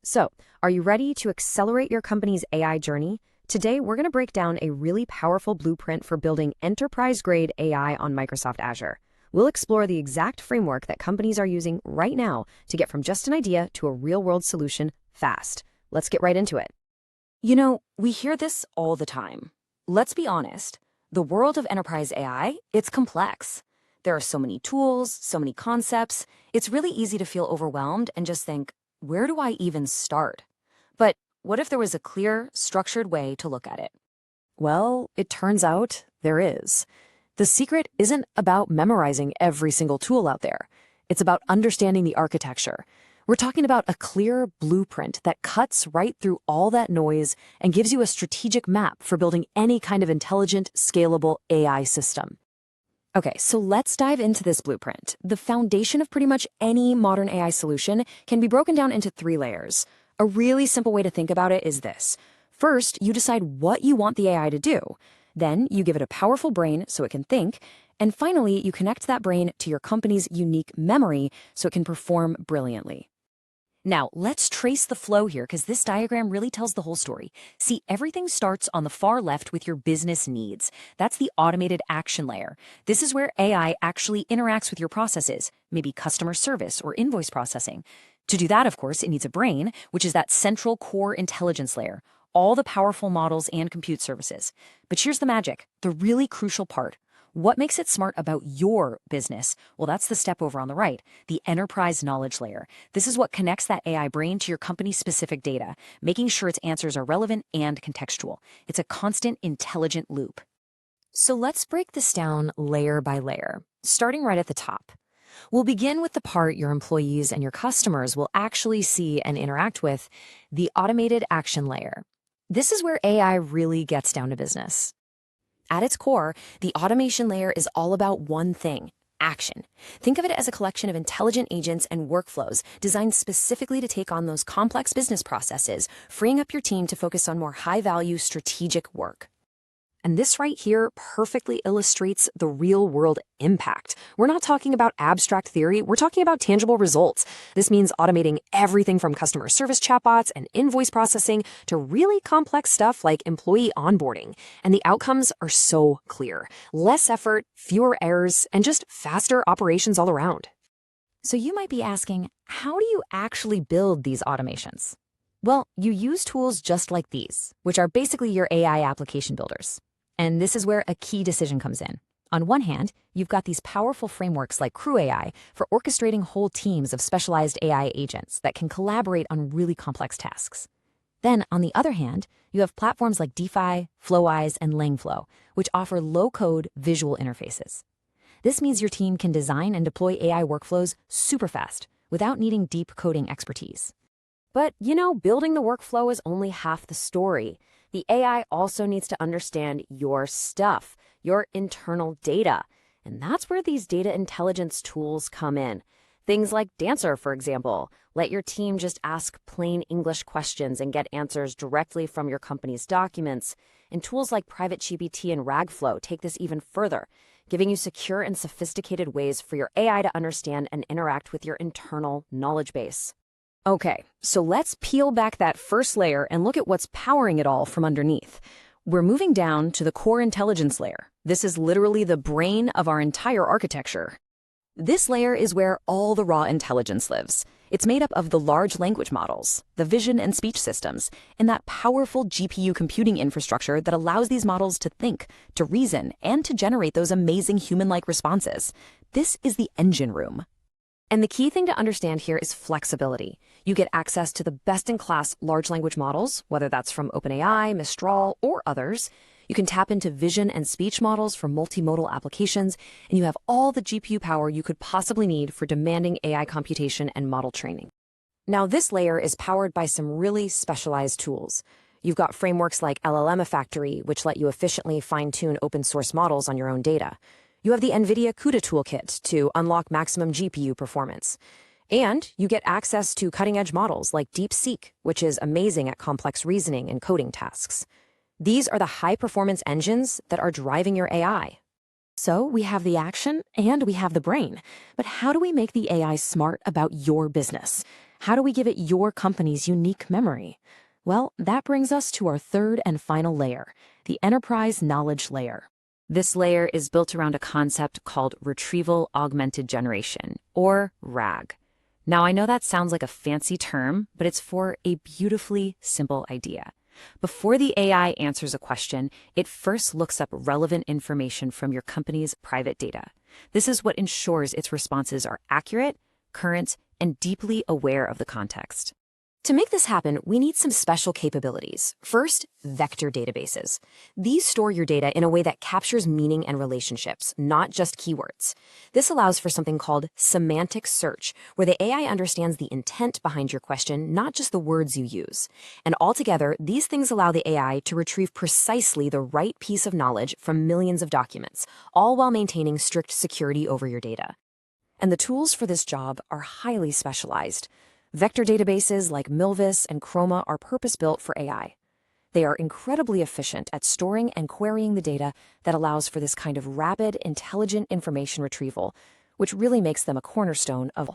So, are you ready to accelerate your company's AI journey? Today, we're going to break down a really powerful blueprint for building enterprise-grade AI on Microsoft Azure. We'll explore the exact framework that companies are using right now to get from just an idea to a real-world solution fast. Let's get right into it. You know, we hear this all the time. Let's be honest. The world of enterprise AI, it's complex. There are so many tools, so many concepts. It's really easy to feel overwhelmed and just think, where do I even start? But what if there was a clear, structured way to look at it? Well, it turns out there is. The secret isn't about memorizing every single tool out there. It's about understanding the architecture. We're talking about a clear blueprint that cuts right through all that noise and gives you a strategic map for building any kind of intelligent, scalable AI system. Okay, so let's dive into this blueprint. The foundation of pretty much any modern AI solution can be broken down into 3 layers. A really simple way to think about it is this. First, you decide what you want the AI to do. Then you give it a powerful brain so it can think. And finally, you connect that brain to your company's unique memory so it can perform brilliantly. Now, let's trace the flow here because this diagram really tells the whole story. See, everything starts on the far left with your business needs. That's the automated action layer. This is where AI actually interacts with your processes, maybe customer service or invoice processing. To do that, of course, it needs a brain, which is that central core intelligence layer, all the powerful models and compute services. But here's the magic, the really crucial part. What makes it smart about your business? Well, that's the step over on the right, the enterprise knowledge layer. This is what connects that AI brain to your company's specific data, making sure its answers are relevant and contextual. It's a constant, intelligent loop. So let's break this down layer by layer, starting right at the top. We'll begin with the part your employees and your customers will actually see and interact with, the automated action layer. This is where AI really gets down to business. At its core, the automation layer is all about one thing, action. Think of it as a collection of intelligent agents and workflows designed specifically to take on those complex business processes, freeing up your team to focus on more high-value strategic work. And this right here perfectly illustrates the real-world impact. We're not talking about abstract theory, we're talking about tangible results. This means automating everything from customer service chatbots and invoice processing to really complex stuff like employee onboarding. And the outcomes are so clear. Less effort, fewer errors, and just faster operations all around. So you might be asking, how do you actually build these automations? Well, you use tools just like these, which are basically your AI application builders. And this is where a key decision comes in. On one hand, you've got these powerful frameworks like CrewAI for orchestrating whole teams of specialized AI agents that can collaborate on really complex tasks. Then, on the other hand, you have platforms like Dify, Flowise, and Langflow, which offer low-code visual interfaces. This means your team can design and deploy AI workflows super fast without needing deep coding expertise. But, you know, building the workflow is only half the story. The AI also needs to understand your stuff, your internal data. And that's where these data intelligence tools come in. Things like Dancer, for example. Let your team just ask plain English questions and get answers directly from your company's documents. And tools like PrivateGPT and Ragflow take this even further, giving you secure and sophisticated ways for your AI to understand and interact with your internal knowledge base. Okay, so let's peel back that first layer and look at what's powering it all from underneath. We're moving down to the core intelligence layer. This is literally the brain of our entire architecture. This layer is where all the raw intelligence lives. It's made up of the large language models, the vision and speech systems, and that powerful GPU computing infrastructure that allows these models to think, to reason, and to generate those amazing human-like responses. This is the engine room. And the key thing to understand here is flexibility. You get access to the best-in-class large language models, whether that's from OpenAI, Mistral, or others. You can tap into vision and speech models for multimodal applications, and you have all the GPU power you could possibly need for demanding AI computation and model training. Now, this layer is powered by some really specialized tools. You've got frameworks like LLM Factory, which let you efficiently fine-tune open-source models on your own data. You have the NVIDIA CUDA toolkit to unlock maximum GPU performance. And you get access to cutting-edge models like DeepSeek, which is amazing at complex reasoning and coding tasks. These are the high-performance engines that are driving your AI. So we have the action and we have the brain. But how do we make the AI smart about your business? how do we give it your company's unique memory? Well, that brings us to our third and final layer, the enterprise knowledge layer. This layer is built around a concept called retrieval-augmented-generation, or RAG. Now, I know that sounds like a fancy term, but it's for a beautifully simple idea. Before the AI answers a question, it first looks up relevant information from your company's private data. This is what ensures its responses are accurate, current, and deeply aware of the context. To make this happen, we need some special capabilities. First, vector databases. These store your data in a way that captures meaning and relationships, not just keywords. This allows for something called semantic search, where the AI understands the intent behind your question, not just the words you use. And altogether, these things allow the AI to retrieve precisely the right piece of knowledge from millions of documents, all while maintaining strict security over your data. And the tools for this job are highly specialized. Vector databases like Milvus and Chroma are purpose-built for AI. They are incredibly efficient at storing and querying the data that allows for this kind of rapid, intelligent information retrieval, which really makes them a cornerstone of...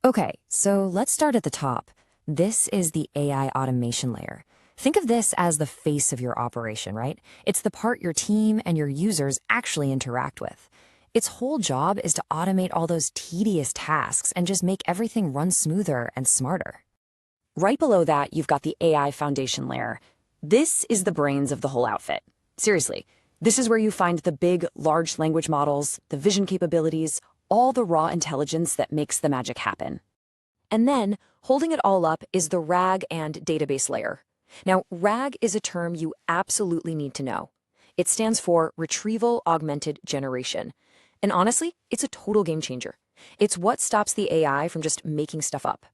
Okay, so let's start at the top. This is the AI automation layer. Think of this as the face of your operation, right? It's the part your team and your users actually interact with. Its whole job is to automate all those tedious tasks and just make everything run smoother and smarter. Right below that, you've got the AI foundation layer. This is the brains of the whole outfit. Seriously, this is where you find the big, large language models, the vision capabilities, all the raw intelligence that makes the magic happen. And then, holding it all up is the RAG and database layer. Now, RAG is a term you absolutely need to know. It stands for retrieval-augmented-generation. And honestly, it's a total game changer. It's what stops the AI from just making stuff up.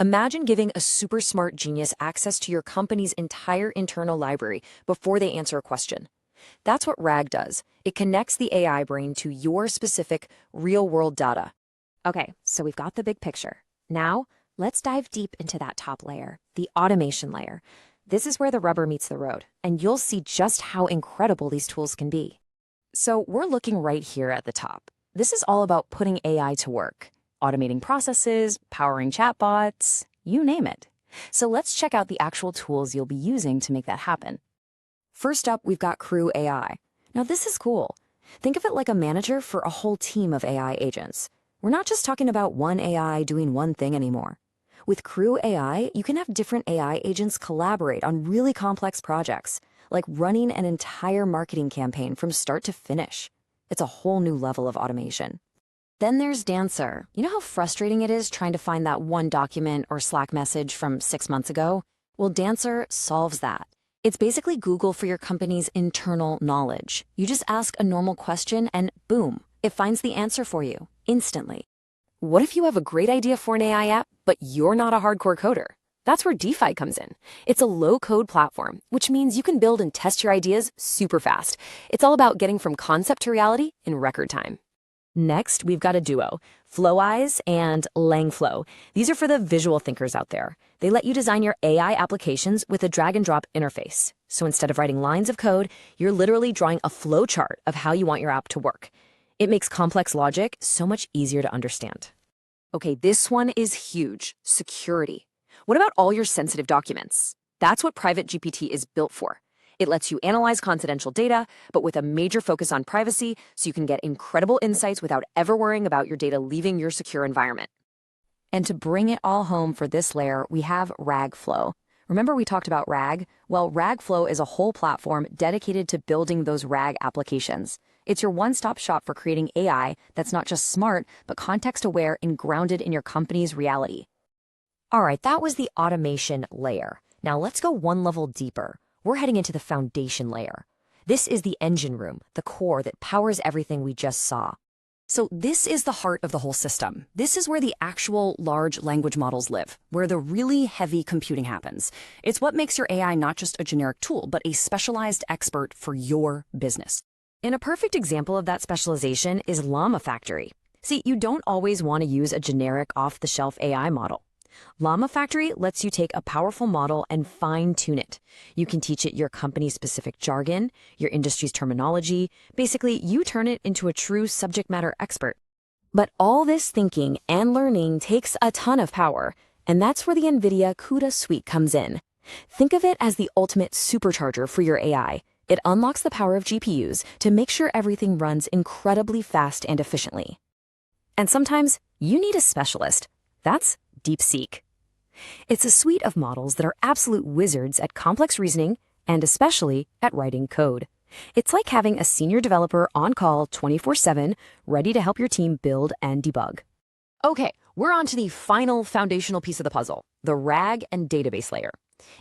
Imagine giving a super smart genius access to your company's entire internal library before they answer a question. That's what RAG does. It connects the AI brain to your specific real-world data. Okay, so we've got the big picture. Now, let's dive deep into that top layer, the automation layer. This is where the rubber meets the road, and you'll see just how incredible these tools can be. So we're looking right here at the top. This is all about putting AI to work, automating processes, powering chatbots, you name it. So let's check out the actual tools you'll be using to make that happen. First up, we've got CrewAI. Now this is cool. Think of it like a manager for a whole team of AI agents. We're not just talking about one AI doing one thing anymore. With CrewAI, you can have different AI agents collaborate on really complex projects, like running an entire marketing campaign from start to finish. It's a whole new level of automation. Then there's Dancer. You know how frustrating it is trying to find that one document or Slack message from 6 months ago? Well, Dancer solves that. It's basically Google for your company's internal knowledge. You just ask a normal question and boom, it finds the answer for you instantly. What if you have a great idea for an AI app, but you're not a hardcore coder? That's where Dify comes in. It's a low-code platform, which means you can build and test your ideas super fast. It's all about getting from concept to reality in record time. Next, we've got a duo, Flowise and Langflow. These are for the visual thinkers out there. They let you design your AI applications with a drag-and-drop interface. So instead of writing lines of code, you're literally drawing a flow chart of how you want your app to work. It makes complex logic so much easier to understand. Okay, this one is huge, security. What about all your sensitive documents? That's what PrivateGPT is built for. It lets you analyze confidential data, but with a major focus on privacy, so you can get incredible insights without ever worrying about your data leaving your secure environment. And to bring it all home for this layer, we have RAGflow. Remember we talked about RAG? Well, RAGflow is a whole platform dedicated to building those RAG applications. It's your one-stop shop for creating AI that's not just smart, but context-aware and grounded in your company's reality. All right, that was the automation layer. Now let's go one level deeper. We're heading into the foundation layer. This is the engine room, the core that powers everything we just saw. So this is the heart of the whole system. This is where the actual large language models live, where the really heavy computing happens. It's what makes your AI not just a generic tool, but a specialized expert for your business. And a perfect example of that specialization is Llama Factory. See, you don't always want to use a generic off-the-shelf AI model. Llama Factory lets you take a powerful model and fine-tune it. You can teach it your company's specific jargon, your industry's terminology. Basically, you turn it into a true subject matter expert. But all this thinking and learning takes a ton of power. And that's where the NVIDIA CUDA suite comes in. Think of it as the ultimate supercharger for your AI. It unlocks the power of GPUs to make sure everything runs incredibly fast and efficiently. And sometimes you need a specialist. That's DeepSeek. It's a suite of models that are absolute wizards at complex reasoning and especially at writing code. It's like having a senior developer on call 24/7, ready to help your team build and debug. Okay, we're on to the final foundational piece of the puzzle, the RAG and database layer.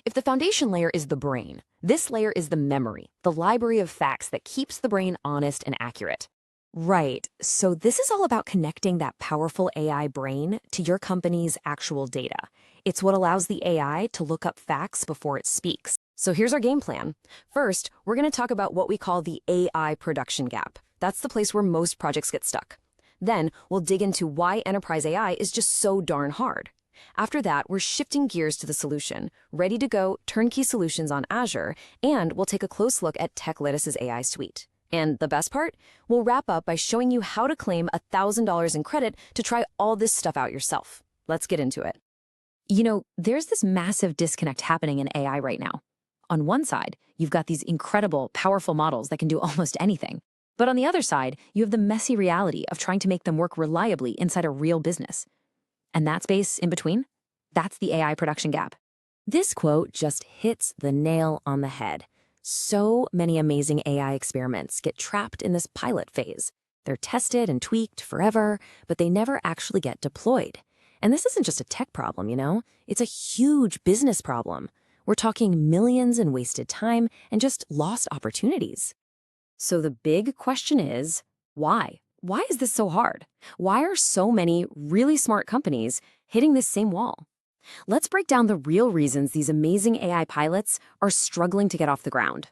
If the foundation layer is the brain, this layer is the memory, the library of facts that keeps the brain honest and accurate. Right, so this is all about connecting that powerful AI brain to your company's actual data. It's what allows the AI to look up facts before it speaks. So here's our game plan. First, we're going to talk about what we call the AI production gap. That's the place where most projects get stuck. Then we'll dig into why enterprise AI is just so darn hard. After that, we're shifting gears to the solution, ready to go turnkey solutions on Azure, and we'll take a close look at TechLatest's AI suite. And the best part? We'll wrap up by showing you how to claim $1,000 in credit to try all this stuff out yourself. Let's get into it. You know, there's this massive disconnect happening in AI right now. On one side, you've got these incredible, powerful models that can do almost anything. But on the other side, you have the messy reality of trying to make them work reliably inside a real business. And that space in between, that's the AI production gap. This quote just hits the nail on the head. So many amazing AI experiments get trapped in this pilot phase. They're tested and tweaked forever, but they never actually get deployed. And this isn't just a tech problem, you know? It's a huge business problem. We're talking millions in wasted time and just lost opportunities. So the big question is, why? Why is this so hard? Why are so many really smart companies hitting this same wall? Let's break down the real reasons these amazing AI pilots are struggling to get off the ground.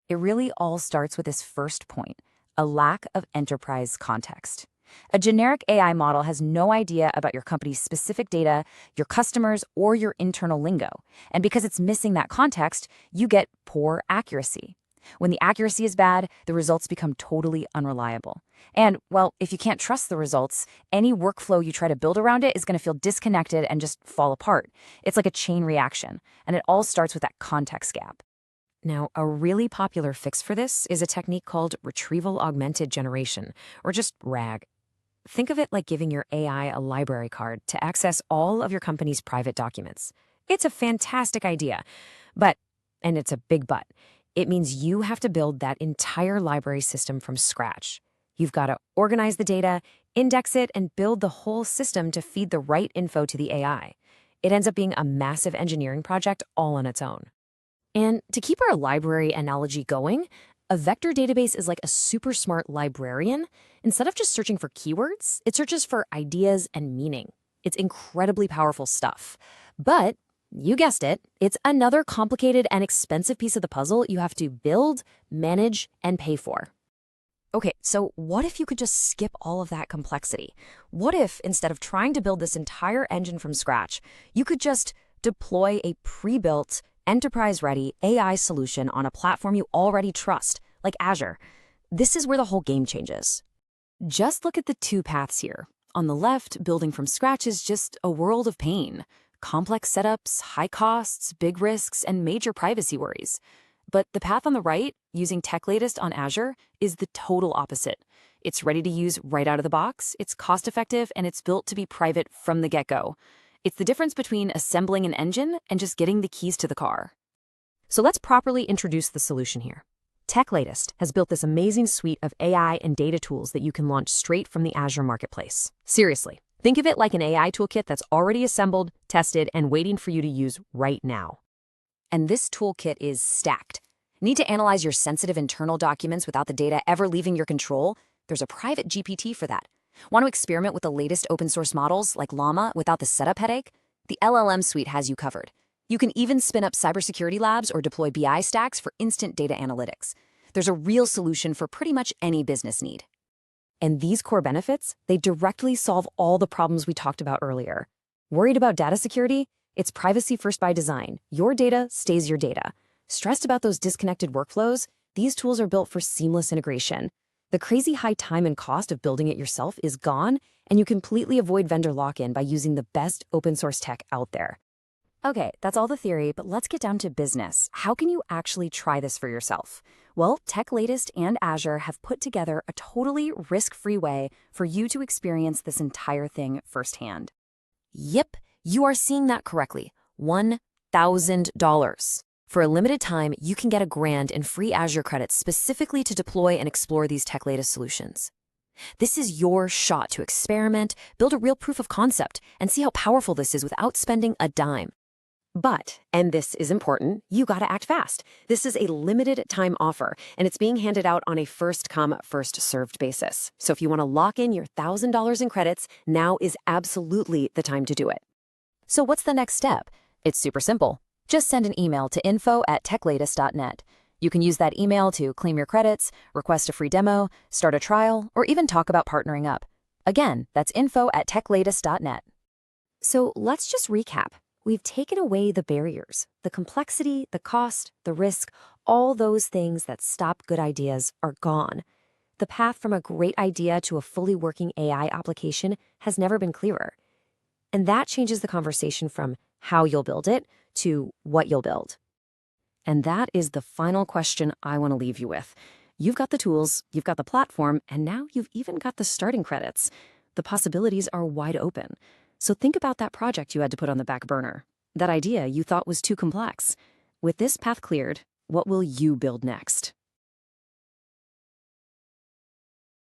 It really all starts with this first point, a lack of enterprise context. A generic AI model has no idea about your company's specific data, your customers, or your internal lingo. And because it's missing that context, you get poor accuracy. When the accuracy is bad, the results become totally unreliable. And, well, if you can't trust the results, any workflow you try to build around it is going to feel disconnected and just fall apart. It's like a chain reaction, and it all starts with that context gap. Now, a really popular fix for this is a technique called retrieval-augmented-generation, or just RAG. Think of it like giving your AI a library card to access all of your company's private documents. It's a fantastic idea, and it's a big but, it means you have to build that entire library system from scratch. You've got to organize the data, index it, and build the whole system to feed the right info to the AI. It ends up being a massive engineering project all on its own. And to keep our library analogy going, a vector database is like a super smart librarian. Instead of just searching for keywords, it searches for ideas and meaning. It's incredibly powerful stuff. But you guessed it, it's another complicated and expensive piece of the puzzle you have to build, manage, and pay for. Okay, so what if you could just skip all of that complexity? What if, instead of trying to build this entire engine from scratch, you could just deploy a pre-built, enterprise-ready AI solution on a platform you already trust, like Azure? This is where the whole game changes. Just look at the two paths here. On the left, building from scratch is just a world of pain. Complex setups, high costs, big risks, and major privacy worries. But the path on the right, using TechLatest on Azure, is the total opposite. It's ready to use right out of the box, it's cost-effective, and it's built to be private from the get-go. It's the difference between assembling an engine and just getting the keys to the car. So let's properly introduce the solution here. TechLatest has built this amazing suite of AI and data tools that you can launch straight from the Azure Marketplace. Seriously. Think of it like an AI toolkit that's already assembled, tested, and waiting for you to use right now. And this toolkit is stacked. Need to analyze your sensitive internal documents without the data ever leaving your control? There's a PrivateGPT for that. Want to experiment with the latest open source models like Llama without the setup headache? The LLM suite has you covered. You can even spin up cybersecurity labs or deploy BI stacks for instant data analytics. There's a real solution for pretty much any business need. And these core benefits, they directly solve all the problems we talked about earlier. Worried about data security? It's privacy first by design. Your data stays your data. Stressed about those disconnected workflows? These tools are built for seamless integration. The crazy high time and cost of building it yourself is gone, And you completely avoid vendor lock-in by using the best open source tech out there. Okay, that's all the theory, but let's get down to business. How can you actually try this for yourself? Well, TechLatest and Azure have put together a totally risk-free way for you to experience this entire thing firsthand. Yep, you are seeing that correctly. $1,000. For a limited time, you can get $1,000 in free Azure credits specifically to deploy and explore these TechLatest solutions. This is your shot to experiment, build a real proof of concept, and see how powerful this is without spending a dime. But, and this is important, you gotta act fast. This is a limited time offer, and it's being handed out on a first-come, first-served basis. So if you wanna lock in your $1,000 in credits, now is absolutely the time to do it. So what's the next step? It's super simple. Just send an email to info@techlatest.net. You can use that email to claim your credits, request a free demo, start a trial, or even talk about partnering up. Again, that's info@techlatest.net. So let's just recap. We've taken away the barriers, the complexity, the cost, the risk, all those things that stop good ideas are gone. The path from a great idea to a fully working AI application has never been clearer. And that changes the conversation from how you'll build it to what you'll build. And that is the final question I want to leave you with. You've got the tools, you've got the platform, and now you've even got the starting credits. The possibilities are wide open. So think about that project you had to put on the back burner, that idea you thought was too complex. With this path cleared, what will you build next?